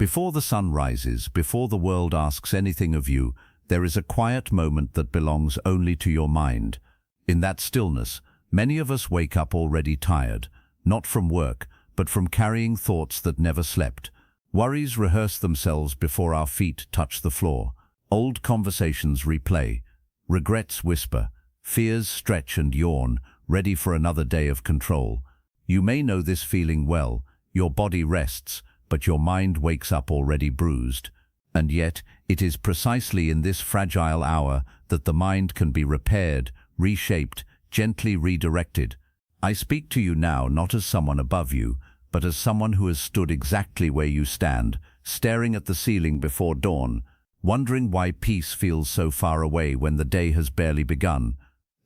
Before the sun rises, before the world asks anything of you, there is a quiet moment that belongs only to your mind. In that stillness, many of us wake up already tired, not from work, but from carrying thoughts that never slept. Worries rehearse themselves before our feet touch the floor. Old conversations replay. Regrets whisper. Fears stretch and yawn, ready for another day of control. You may know this feeling well. Your body rests, but your mind wakes up already bruised. And yet, it is precisely in this fragile hour that the mind can be repaired, reshaped, gently redirected. I speak to you now not as someone above you, but as someone who has stood exactly where you stand, staring at the ceiling before dawn, wondering why peace feels so far away when the day has barely begun.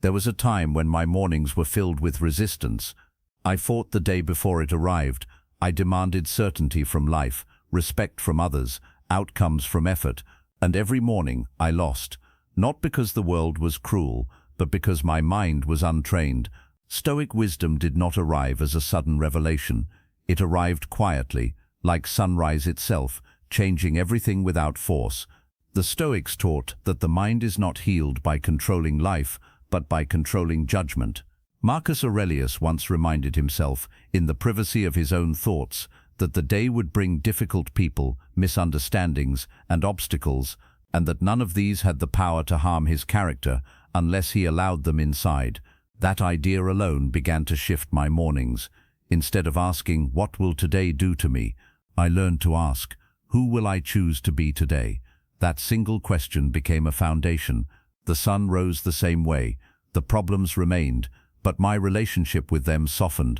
There was a time when my mornings were filled with resistance. I fought the day before it arrived. I demanded certainty from life, respect from others, outcomes from effort, and every morning I lost, not because the world was cruel, but because my mind was untrained. Stoic wisdom did not arrive as a sudden revelation. It arrived quietly, like sunrise itself, changing everything without force. The Stoics taught that the mind is not healed by controlling life, but by controlling judgment. Marcus Aurelius once reminded himself, in the privacy of his own thoughts, that the day would bring difficult people, misunderstandings, and obstacles, and that none of these had the power to harm his character unless he allowed them inside. That idea alone began to shift my mornings. Instead of asking, "What will today do to me?" I learned to ask, "Who will I choose to be today?" That single question became a foundation. The sun rose the same way. The problems remained, but my relationship with them softened.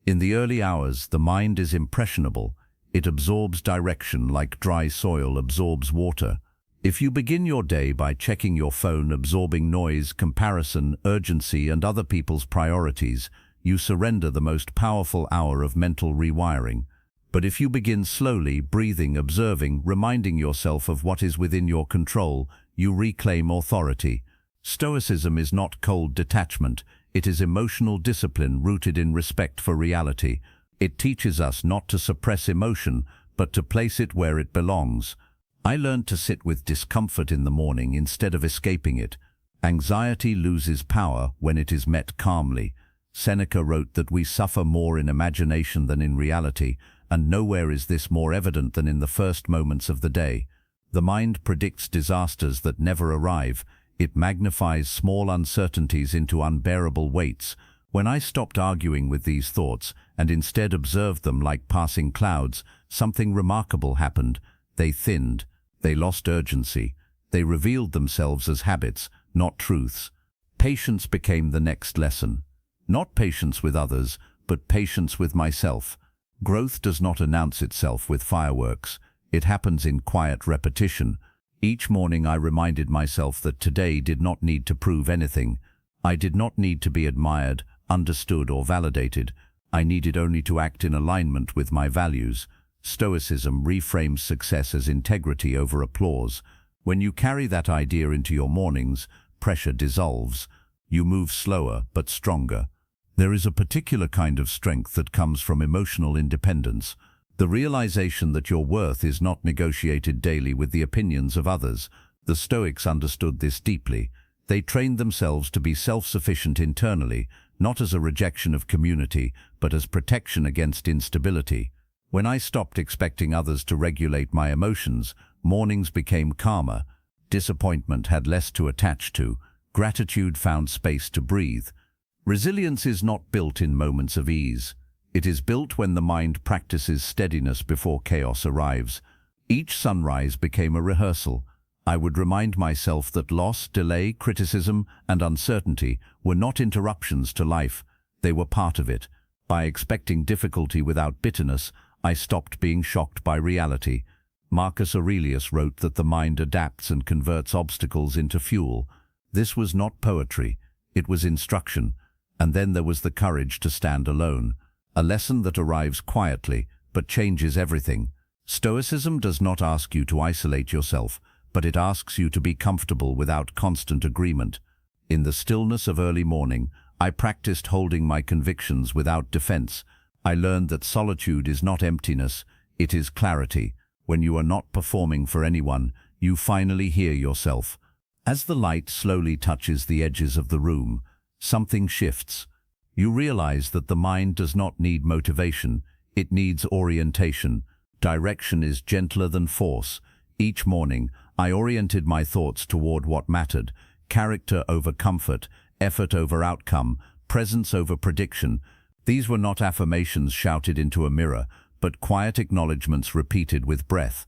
In the early hours, the mind is impressionable. It absorbs direction like dry soil absorbs water. If you begin your day by checking your phone, absorbing noise, comparison, urgency, and other people's priorities, you surrender the most powerful hour of mental rewiring. But if you begin slowly, breathing, observing, reminding yourself of what is within your control, you reclaim authority. Stoicism is not cold detachment. It is emotional discipline rooted in respect for reality. It teaches us not to suppress emotion, but to place it where it belongs. I learned to sit with discomfort in the morning instead of escaping it. Anxiety loses power when it is met calmly. Seneca wrote that we suffer more in imagination than in reality, and nowhere is this more evident than in the first moments of the day. The mind predicts disasters that never arrive. It magnifies small uncertainties into unbearable weights. When I stopped arguing with these thoughts and instead observed them like passing clouds, something remarkable happened. They thinned. They lost urgency. They revealed themselves as habits, not truths. Patience became the next lesson. Not patience with others, but patience with myself. Growth does not announce itself with fireworks. It happens in quiet repetition. Each morning I reminded myself that today did not need to prove anything. I did not need to be admired, understood, or validated. I needed only to act in alignment with my values. Stoicism reframes success as integrity over applause. When you carry that idea into your mornings, pressure dissolves. You move slower but stronger. There is a particular kind of strength that comes from emotional independence. The realization that your worth is not negotiated daily with the opinions of others. The Stoics understood this deeply. They trained themselves to be self-sufficient internally, not as a rejection of community, but as protection against instability. When I stopped expecting others to regulate my emotions, mornings became calmer. Disappointment had less to attach to. Gratitude found space to breathe. Resilience is not built in moments of ease. It is built when the mind practices steadiness before chaos arrives. Each sunrise became a rehearsal. I would remind myself that loss, delay, criticism, and uncertainty were not interruptions to life. They were part of it. By expecting difficulty without bitterness, I stopped being shocked by reality. Marcus Aurelius wrote that the mind adapts and converts obstacles into fuel. This was not poetry. It was instruction. And then there was the courage to stand alone. A lesson that arrives quietly, but changes everything. Stoicism does not ask you to isolate yourself, but it asks you to be comfortable without constant agreement. In the stillness of early morning, I practiced holding my convictions without defense. I learned that solitude is not emptiness, it is clarity. when you are not performing for anyone, you finally hear yourself. As the light slowly touches the edges of the room, something shifts. You realize that the mind does not need motivation, it needs orientation. Direction is gentler than force. Each morning, I oriented my thoughts toward what mattered: character over comfort, effort over outcome, presence over prediction. These were not affirmations shouted into a mirror, but quiet acknowledgements repeated with breath.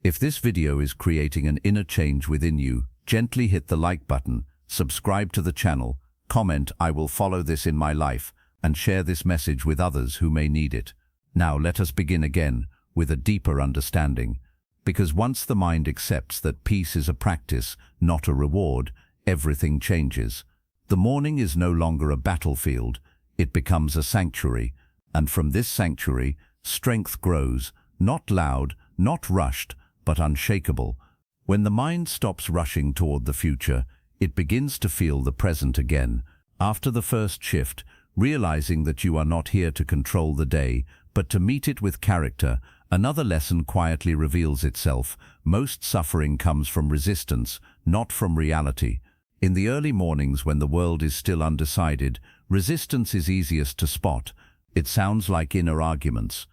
If this video is creating an inner change within you, gently hit the like button, subscribe to the channel, comment "I will follow this in my life," and share this message with others who may need it. Now let us begin again with a deeper understanding. Because once the mind accepts that peace is a practice, not a reward, everything changes. The morning is no longer a battlefield, it becomes a sanctuary, and from this sanctuary, strength grows, not loud, not rushed, but unshakable. When the mind stops rushing toward the future, it begins to feel the present again. After the first shift, realizing that you are not here to control the day, but to meet it with character, another lesson quietly reveals itself. Most suffering comes from resistance, not from reality. In the early mornings when the world is still undecided, resistance is easiest to spot. It sounds like inner arguments.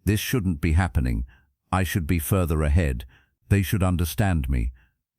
This shouldn't be happening. I should be further ahead. They should understand me.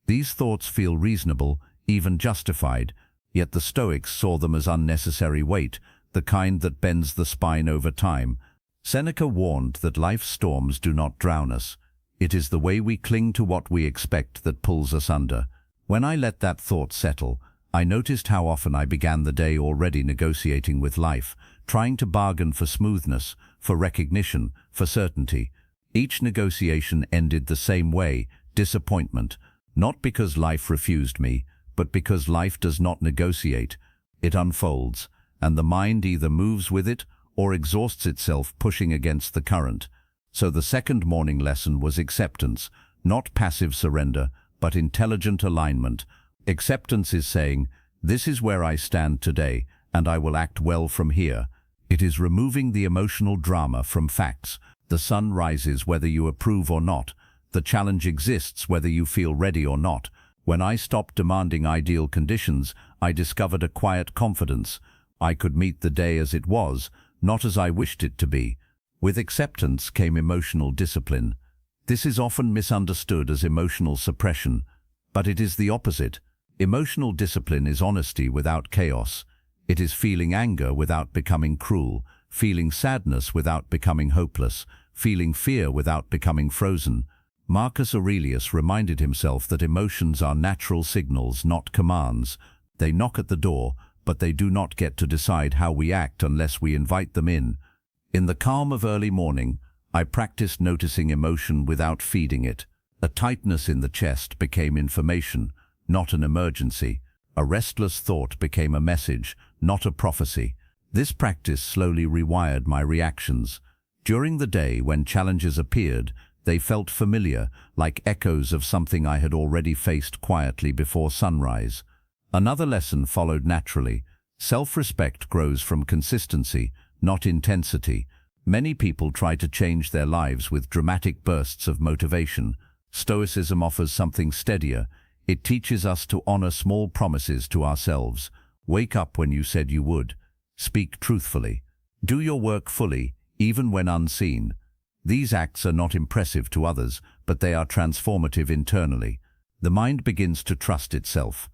These thoughts feel reasonable, even justified, yet the Stoics saw them as unnecessary weight, the kind that bends the spine over time. Seneca warned that life's storms do not drown us. It is the way we cling to what we expect that pulls us under. When I let that thought settle, I noticed how often I began the day already negotiating with life, trying to bargain for smoothness, for recognition, for certainty. Each negotiation ended the same way: disappointment. Not because life refused me, but because life does not negotiate. It unfolds, and the mind either moves with it or exhausts itself pushing against the current. So the second morning lesson was acceptance, not passive surrender, but intelligent alignment. Acceptance is saying, "This is where I stand today, and I will act well from here." It is removing the emotional drama from facts. The sun rises whether you approve or not. The challenge exists whether you feel ready or not. When I stopped demanding ideal conditions, I discovered a quiet confidence. I could meet the day as it was, not as I wished it to be. With acceptance came emotional discipline. This is often misunderstood as emotional suppression, but it is the opposite. Emotional discipline is honesty without chaos. It is feeling anger without becoming cruel, feeling sadness without becoming hopeless, feeling fear without becoming frozen. Marcus Aurelius reminded himself that emotions are natural signals, not commands. They knock at the door, but they do not get to decide how we act unless we invite them in. In the calm of early morning, I practiced noticing emotion without feeding it. A tightness in the chest became information, not an emergency. A restless thought became a message, not a prophecy. This practice slowly rewired my reactions. During the day, when challenges appeared, they felt familiar, like echoes of something I had already faced quietly before sunrise. Another lesson followed naturally. Self-respect grows from consistency, not intensity. Many people try to change their lives with dramatic bursts of motivation. Stoicism offers something steadier. It teaches us to honor small promises to ourselves. Wake up when you said you would. Speak truthfully. Do your work fully, even when unseen. These acts are not impressive to others, but they are transformative internally. The mind begins to trust itself.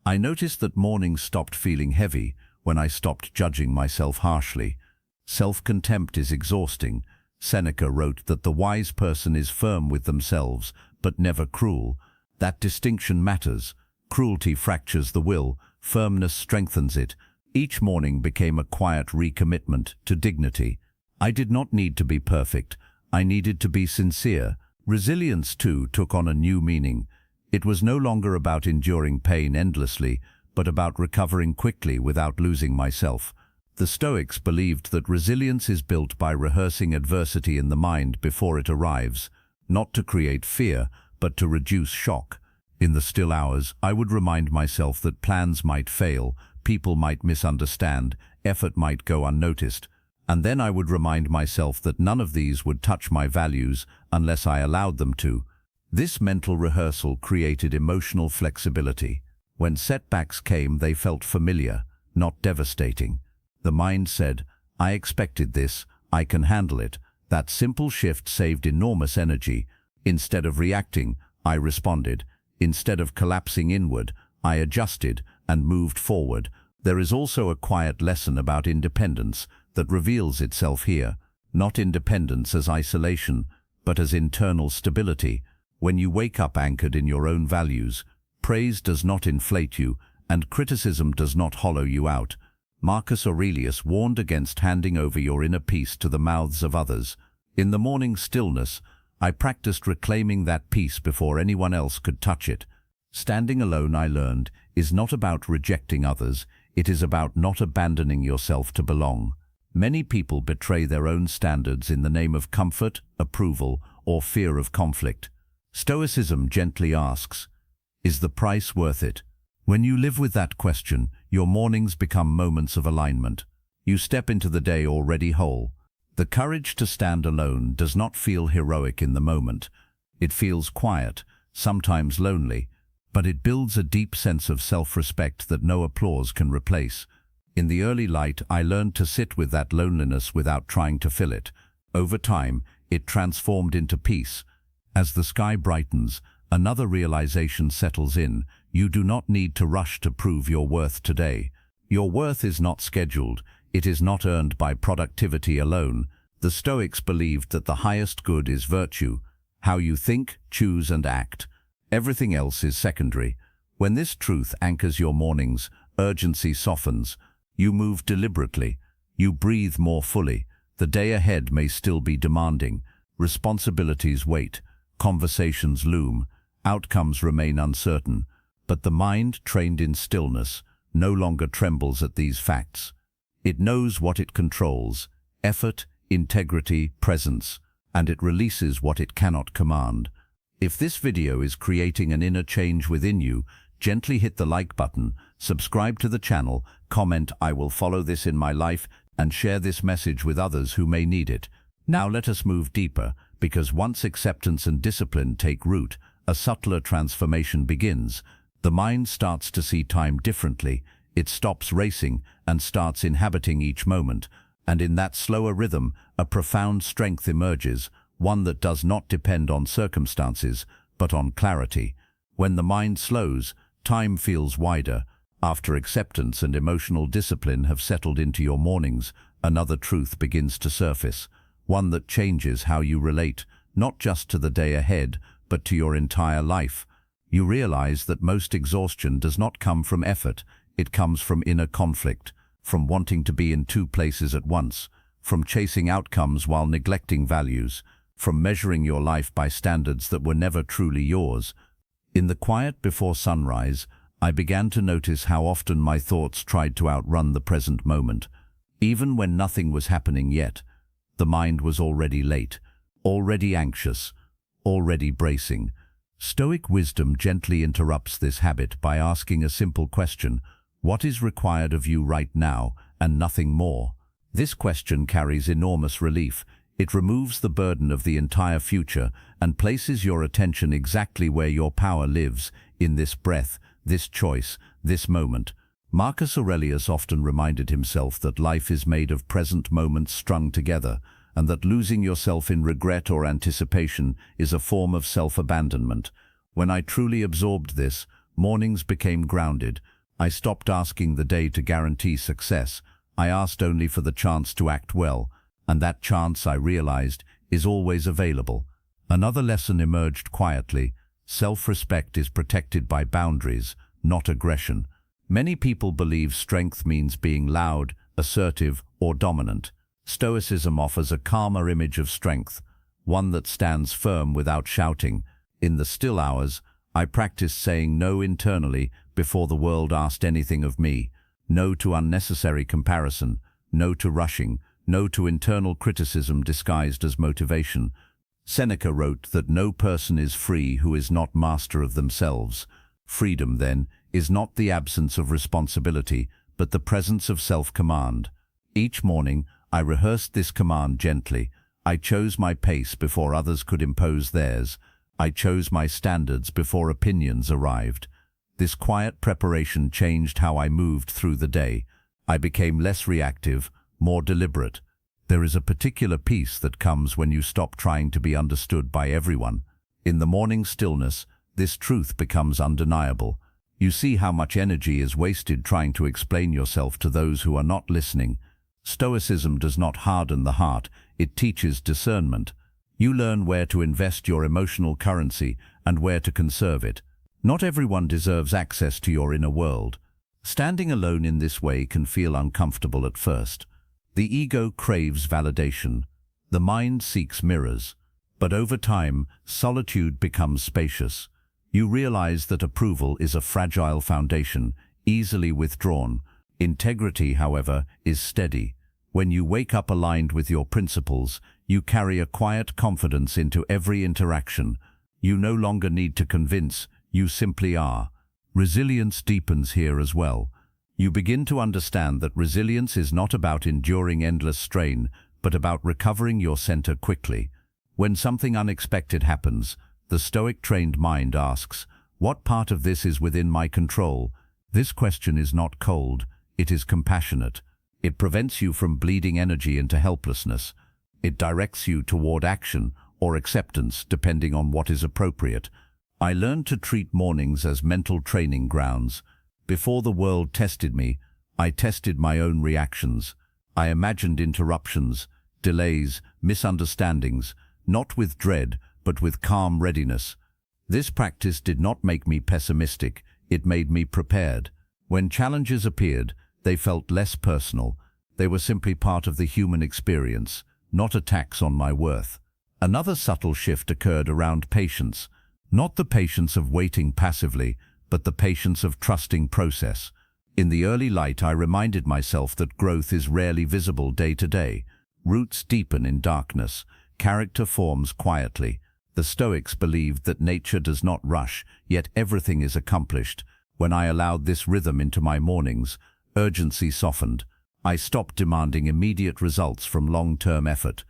I noticed that mornings stopped feeling heavy when I stopped judging myself harshly. Self-contempt is exhausting. Seneca wrote that the wise person is firm with themselves, but never cruel. That distinction matters. Cruelty fractures the will, firmness strengthens it. Each morning became a quiet recommitment to dignity. I did not need to be perfect. I needed to be sincere. Resilience, too, took on a new meaning. It was no longer about enduring pain endlessly, but about recovering quickly without losing myself. The Stoics believed that resilience is built by rehearsing adversity in the mind before it arrives, not to create fear, but to reduce shock. In the still hours, I would remind myself that plans might fail, people might misunderstand, effort might go unnoticed. And then I would remind myself that none of these would touch my values unless I allowed them to. This mental rehearsal created emotional flexibility. When setbacks came, they felt familiar, not devastating. The mind said, "I expected this, I can handle it." That simple shift saved enormous energy. Instead of reacting, I responded. Instead of collapsing inward, I adjusted and moved forward. There is also a quiet lesson about independence that reveals itself here. Not independence as isolation, but as internal stability. When you wake up anchored in your own values, praise does not inflate you, and criticism does not hollow you out. Marcus Aurelius warned against handing over your inner peace to the mouths of others. In the morning stillness, I practiced reclaiming that peace before anyone else could touch it. Standing alone, I learned, is not about rejecting others, it is about not abandoning yourself to belong. Many people betray their own standards in the name of comfort, approval, or fear of conflict. Stoicism gently asks, is the price worth it? When you live with that question, your mornings become moments of alignment. You step into the day already whole. The courage to stand alone does not feel heroic in the moment. It feels quiet, sometimes lonely, but it builds a deep sense of self-respect that no applause can replace. In the early light, I learned to sit with that loneliness without trying to fill it. Over time, it transformed into peace. As the sky brightens, another realization settles in. You do not need to rush to prove your worth today. Your worth is not scheduled. It is not earned by productivity alone. The Stoics believed that the highest good is virtue, how you think, choose, and act. Everything else is secondary. When this truth anchors your mornings, urgency softens. You move deliberately. You breathe more fully. The day ahead may still be demanding. Responsibilities wait. Conversations loom. Outcomes remain uncertain. But the mind, trained in stillness, no longer trembles at these facts. It knows what it controls: effort, integrity, presence, and it releases what it cannot command. If this video is creating an inner change within you, gently hit the like button, subscribe to the channel, comment "I will follow this in my life," and share this message with others who may need it. Now let us move deeper, because once acceptance and discipline take root, a subtler transformation begins. The mind starts to see time differently. It stops racing and starts inhabiting each moment. And in that slower rhythm, a profound strength emerges, one that does not depend on circumstances, but on clarity. When the mind slows, time feels wider. After acceptance and emotional discipline have settled into your mornings, another truth begins to surface, one that changes how you relate, not just to the day ahead, but to your entire life. You realize that most exhaustion does not come from effort, it comes from inner conflict, from wanting to be in two places at once, from chasing outcomes while neglecting values, from measuring your life by standards that were never truly yours. In the quiet before sunrise, I began to notice how often my thoughts tried to outrun the present moment. Even when nothing was happening yet, the mind was already late, already anxious, already bracing. Stoic wisdom gently interrupts this habit by asking a simple question: what is required of you right now, and nothing more? This question carries enormous relief. It removes the burden of the entire future and places your attention exactly where your power lives, in this breath, this choice, this moment. Marcus Aurelius often reminded himself that life is made of present moments strung together, and that losing yourself in regret or anticipation is a form of self-abandonment. When I truly absorbed this, mornings became grounded. I stopped asking the day to guarantee success. I asked only for the chance to act well, and that chance, I realized, is always available. Another lesson emerged quietly: self-respect is protected by boundaries, not aggression. Many people believe strength means being loud, assertive, or dominant. Stoicism offers a calmer image of strength, one that stands firm without shouting. In the still hours, I practiced saying no internally before the world asked anything of me. No to unnecessary comparison, no to rushing, no to internal criticism disguised as motivation. Seneca wrote that no person is free who is not master of themselves. Freedom, then, is not the absence of responsibility, but the presence of self-command. Each morning, I rehearsed this command gently. I chose my pace before others could impose theirs. I chose my standards before opinions arrived. This quiet preparation changed how I moved through the day. I became less reactive, more deliberate. There is a particular peace that comes when you stop trying to be understood by everyone. In the morning stillness, this truth becomes undeniable. You see how much energy is wasted trying to explain yourself to those who are not listening. Stoicism does not harden the heart, it teaches discernment. You learn where to invest your emotional currency and where to conserve it. Not everyone deserves access to your inner world. Standing alone in this way can feel uncomfortable at first. The ego craves validation. The mind seeks mirrors. But over time, solitude becomes spacious. You realize that approval is a fragile foundation, easily withdrawn. Integrity, however, is steady. When you wake up aligned with your principles, you carry a quiet confidence into every interaction. You no longer need to convince, you simply are. Resilience deepens here as well. You begin to understand that resilience is not about enduring endless strain, but about recovering your center quickly. When something unexpected happens, the Stoic-trained mind asks, "What part of this is within my control?" This question is not cold, it is compassionate. It prevents you from bleeding energy into helplessness. It directs you toward action or acceptance, depending on what is appropriate. I learned to treat mornings as mental training grounds. Before the world tested me, I tested my own reactions. I imagined interruptions, delays, misunderstandings, not with dread, but with calm readiness. This practice did not make me pessimistic, it made me prepared. When challenges appeared, they felt less personal. They were simply part of the human experience, not attacks on my worth. Another subtle shift occurred around patience. Not the patience of waiting passively, but the patience of trusting process. In the early light, I reminded myself that growth is rarely visible day to day. Roots deepen in darkness. Character forms quietly. The Stoics believed that nature does not rush, yet everything is accomplished. When I allowed this rhythm into my mornings, urgency softened. I stopped demanding immediate results from long-term effort.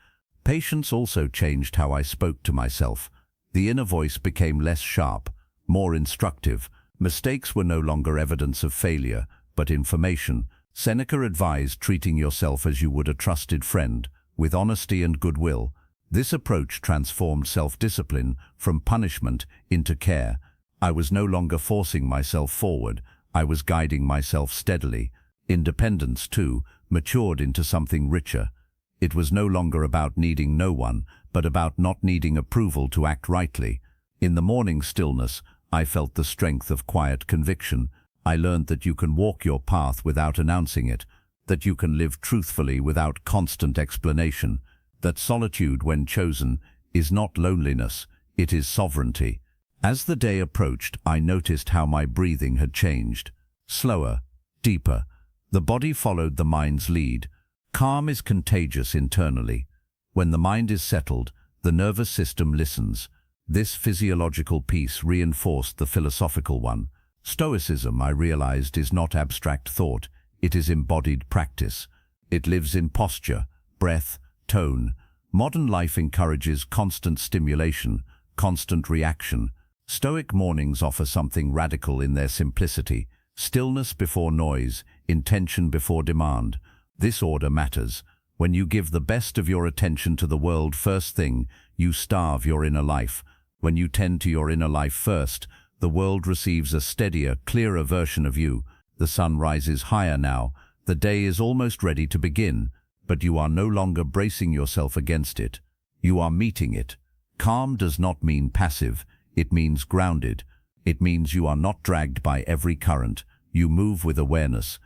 Patience also changed how I spoke to myself. The inner voice became less sharp, more instructive. Mistakes were no longer evidence of failure, but information. Seneca advised treating yourself as you would a trusted friend, with honesty and goodwill. This approach transformed self-discipline from punishment into care. I was no longer forcing myself forward, I was guiding myself steadily. Independence, too, matured into something richer. It was no longer about needing no one, but about not needing approval to act rightly. In the morning stillness, I felt the strength of quiet conviction. I learned that you can walk your path without announcing it, that you can live truthfully without constant explanation, that solitude, when chosen, is not loneliness, it is sovereignty. As the day approached, I noticed how my breathing had changed. Slower, deeper. The body followed the mind's lead. Calm is contagious internally. When the mind is settled, the nervous system listens. This physiological peace reinforced the philosophical one. Stoicism, I realized, is not abstract thought, it is embodied practice. It lives in posture, breath, tone. Modern life encourages constant stimulation, constant reaction. Stoic mornings offer something radical in their simplicity. Stillness before noise, intention before demand. This order matters. When you give the best of your attention to the world first thing, you starve your inner life. When you tend to your inner life first, the world receives a steadier, clearer version of you. The sun rises higher now. The day is almost ready to begin, but you are no longer bracing yourself against it. You are meeting it. Calm does not mean passive. It means grounded. It means you are not dragged by every current. You move with awareness.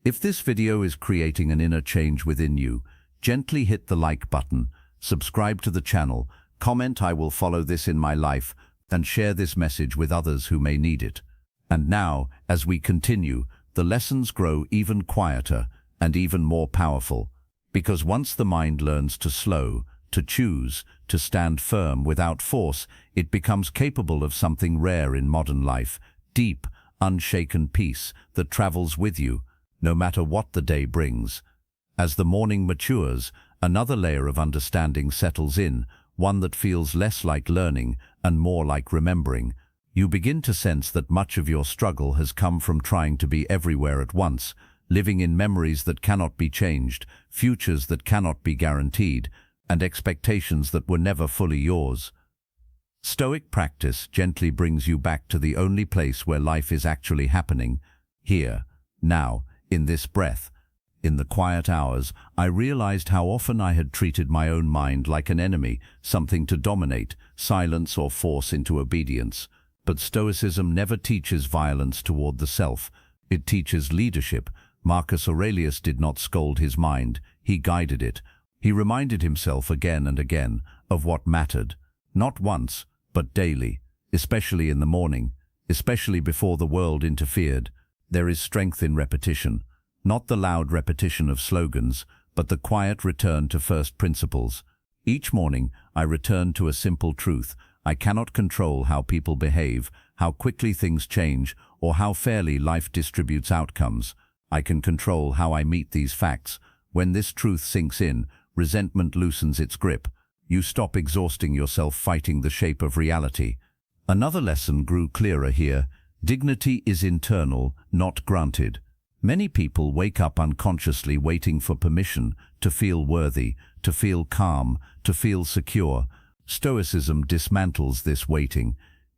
If this video is creating an inner change within you, gently hit the like button, subscribe to the channel, comment "I will follow this in my life," and share this message with others who may need it. And now, as we continue, the lessons grow even quieter and even more powerful. Because once the mind learns to slow, to choose, to stand firm without force, it becomes capable of something rare in modern life, deep, unshaken peace that travels with you, no matter what the day brings. As the morning matures, another layer of understanding settles in, one that feels less like learning and more like remembering. You begin to sense that much of your struggle has come from trying to be everywhere at once, living in memories that cannot be changed, futures that cannot be guaranteed, and expectations that were never fully yours. Stoic practice gently brings you back to the only place where life is actually happening, here, now, in this breath. In the quiet hours, I realized how often I had treated my own mind like an enemy, something to dominate, silence, or force into obedience. But Stoicism never teaches violence toward the self. It teaches leadership. Marcus Aurelius did not scold his mind, he guided it. He reminded himself again and again of what mattered, not once, but daily, especially in the morning, especially before the world interfered. There is strength in repetition, not the loud repetition of slogans, but the quiet return to first principles. Each morning, I return to a simple truth. I cannot control how people behave, how quickly things change, or how fairly life distributes outcomes. I can control how I meet these facts. When this truth sinks in, resentment loosens its grip. You stop exhausting yourself fighting the shape of reality. Another lesson grew clearer here. Dignity is internal, not granted. Many people wake up unconsciously waiting for permission to feel worthy, to feel calm, to feel secure. Stoicism dismantles this waiting.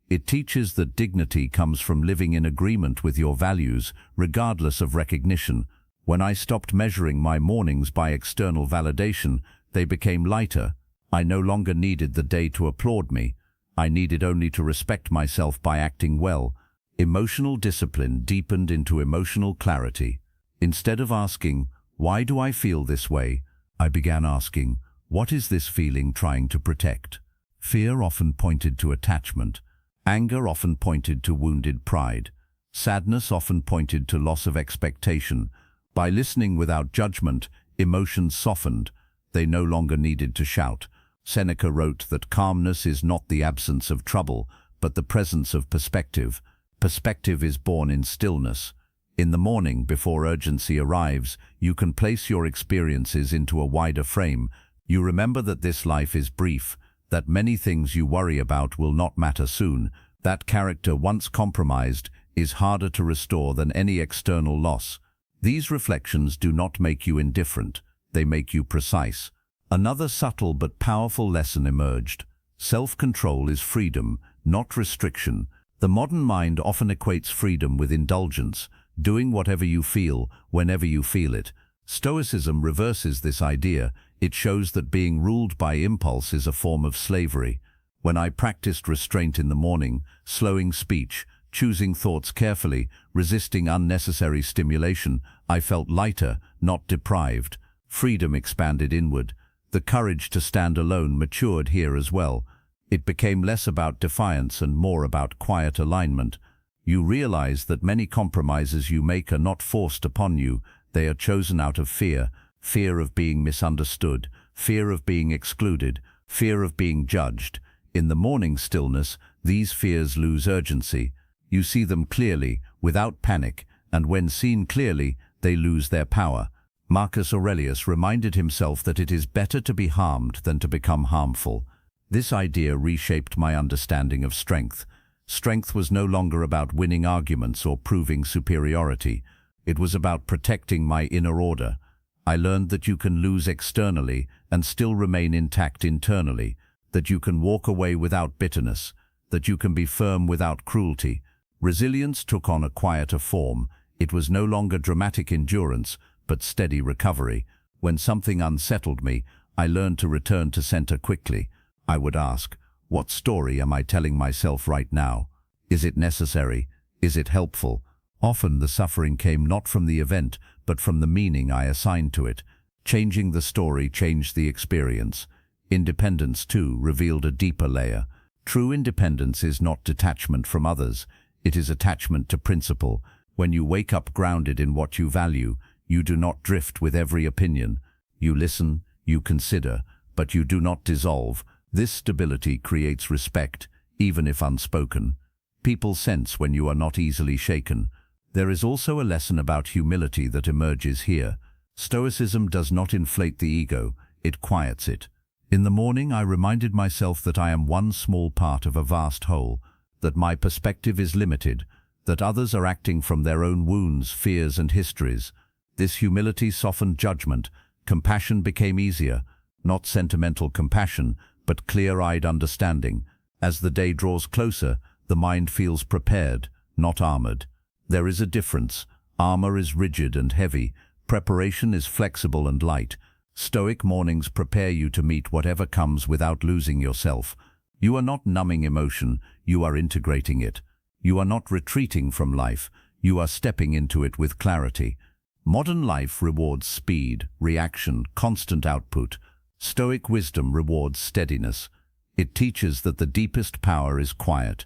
It teaches that dignity comes from living in agreement with your values, regardless of recognition. When I stopped measuring my mornings by external validation, they became lighter. I no longer needed the day to applaud me. I needed only to respect myself by acting well. Emotional discipline deepened into emotional clarity. Instead of asking, "Why do I feel this way?" I began asking, "What is this feeling trying to protect?" Fear often pointed to attachment. Anger often pointed to wounded pride. Sadness often pointed to loss of expectation. By listening without judgment, emotions softened. They no longer needed to shout. Seneca wrote that calmness is not the absence of trouble, but the presence of perspective. Perspective is born in stillness. In the morning, before urgency arrives, you can place your experiences into a wider frame. You remember that this life is brief, that many things you worry about will not matter soon. That character once compromised is harder to restore than any external loss. These reflections do not make you indifferent, they make you precise. Another subtle but powerful lesson emerged. Self-control is freedom, not restriction. The modern mind often equates freedom with indulgence, doing whatever you feel, whenever you feel it. Stoicism reverses this idea. It shows that being ruled by impulse is a form of slavery. When I practiced restraint in the morning, slowing speech, choosing thoughts carefully, resisting unnecessary stimulation, I felt lighter, not deprived. Freedom expanded inward. The courage to stand alone matured here as well. It became less about defiance and more about quiet alignment. You realize that many compromises you make are not forced upon you. They are chosen out of fear. Fear of being misunderstood, fear of being excluded, fear of being judged. In the morning stillness, these fears lose urgency. You see them clearly, without panic, and when seen clearly, they lose their power. Marcus Aurelius reminded himself that it is better to be harmed than to become harmful. This idea reshaped my understanding of strength. Strength was no longer about winning arguments or proving superiority. It was about protecting my inner order. I learned that you can lose externally and still remain intact internally, that you can walk away without bitterness, that you can be firm without cruelty. Resilience took on a quieter form. It was no longer dramatic endurance, but steady recovery. When something unsettled me, I learned to return to center quickly. I would ask, what story am I telling myself right now? Is it necessary? Is it helpful? Often the suffering came not from the event, but from the meaning I assigned to it. Changing the story changed the experience. Independence, too, revealed a deeper layer. True independence is not detachment from others. It is attachment to principle. When you wake up grounded in what you value, you do not drift with every opinion. You listen, you consider, but you do not dissolve. This stability creates respect, even if unspoken. People sense when you are not easily shaken. There is also a lesson about humility that emerges here. Stoicism does not inflate the ego, it quiets it. In the morning, I reminded myself that I am one small part of a vast whole, that my perspective is limited, that others are acting from their own wounds, fears, and histories. This humility softened judgment. Compassion became easier, not sentimental compassion, but clear-eyed understanding. As the day draws closer, the mind feels prepared, not armored. There is a difference. Armor is rigid and heavy. Preparation is flexible and light. Stoic mornings prepare you to meet whatever comes without losing yourself. You are not numbing emotion, you are integrating it. You are not retreating from life, you are stepping into it with clarity. Modern life rewards speed, reaction, constant output. Stoic wisdom rewards steadiness. It teaches that the deepest power is quiet,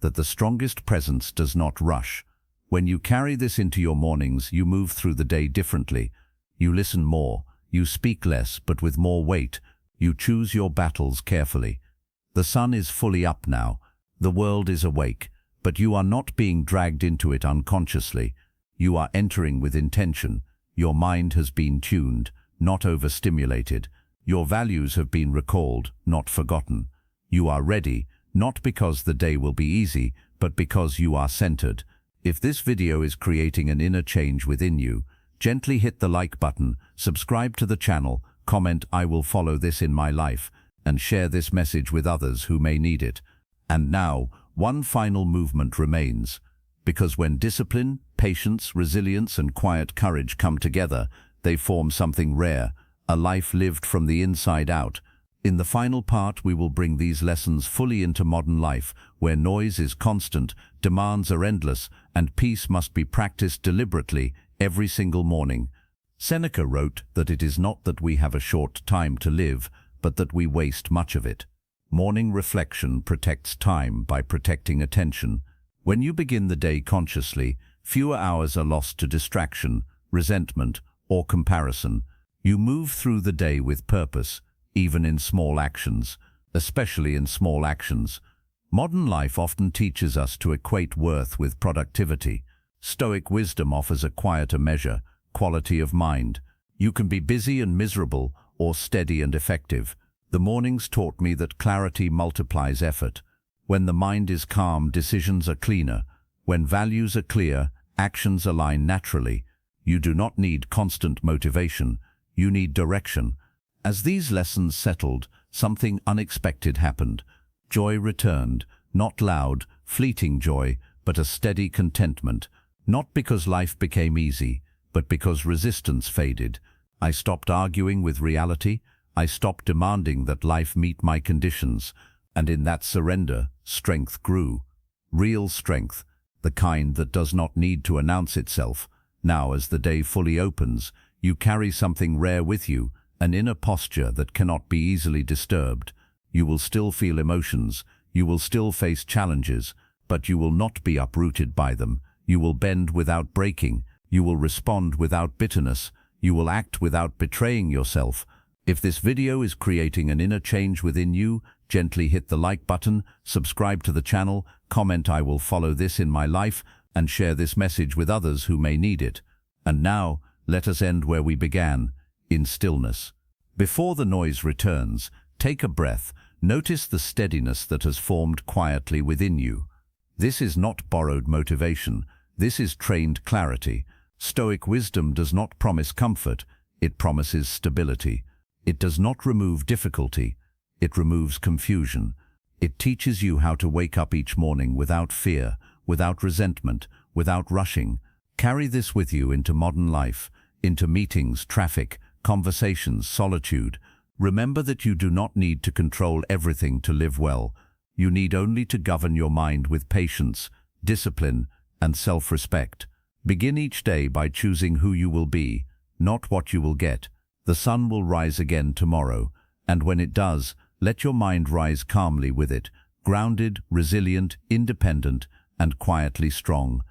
that the strongest presence does not rush. When you carry this into your mornings, you move through the day differently. You listen more, you speak less but with more weight. You choose your battles carefully. The sun is fully up now. The world is awake, but you are not being dragged into it unconsciously. You are entering with intention. Your mind has been tuned, not overstimulated. Your values have been recalled, not forgotten. You are ready, not because the day will be easy, but because you are centered. If this video is creating an inner change within you, gently hit the like button, subscribe to the channel, comment "I will follow this in my life," and share this message with others who may need it. And now, one final movement remains. Because when discipline, patience, resilience, and quiet courage come together, they form something rare, a life lived from the inside out. In the final part, we will bring these lessons fully into modern life, where noise is constant, demands are endless, and peace must be practiced deliberately every single morning. Seneca wrote that it is not that we have a short time to live, but that we waste much of it. Morning reflection protects time by protecting attention. When you begin the day consciously, fewer hours are lost to distraction, resentment, or comparison. You move through the day with purpose, even in small actions, especially in small actions. Modern life often teaches us to equate worth with productivity. Stoic wisdom offers a quieter measure, quality of mind. You can be busy and miserable, or steady and effective. The mornings taught me that clarity multiplies effort. When the mind is calm, decisions are cleaner. When values are clear, actions align naturally. You do not need constant motivation. You need direction. As these lessons settled, something unexpected happened. Joy returned, not loud, fleeting joy, but a steady contentment. Not because life became easy, but because resistance faded. I stopped arguing with reality. I stopped demanding that life meet my conditions. And in that surrender, strength grew. Real strength, the kind that does not need to announce itself. Now, as the day fully opens, you carry something rare with you, an inner posture that cannot be easily disturbed. You will still feel emotions, you will still face challenges, but you will not be uprooted by them. You will bend without breaking, you will respond without bitterness, you will act without betraying yourself. If this video is creating an inner change within you, gently hit the like button, subscribe to the channel, comment "I will follow this in my life," and share this message with others who may need it. And now, let us end where we began, in stillness. Before the noise returns, take a breath. Notice the steadiness that has formed quietly within you. This is not borrowed motivation. This is trained clarity. Stoic wisdom does not promise comfort. It promises stability. It does not remove difficulty. It removes confusion. It teaches you how to wake up each morning without fear, without resentment, without rushing. Carry this with you into modern life, into meetings, traffic, conversations, solitude. Remember that you do not need to control everything to live well. You need only to govern your mind with patience, discipline, and self-respect. Begin each day by choosing who you will be, not what you will get. The sun will rise again tomorrow, and when it does, let your mind rise calmly with it, grounded, resilient, independent, and quietly strong.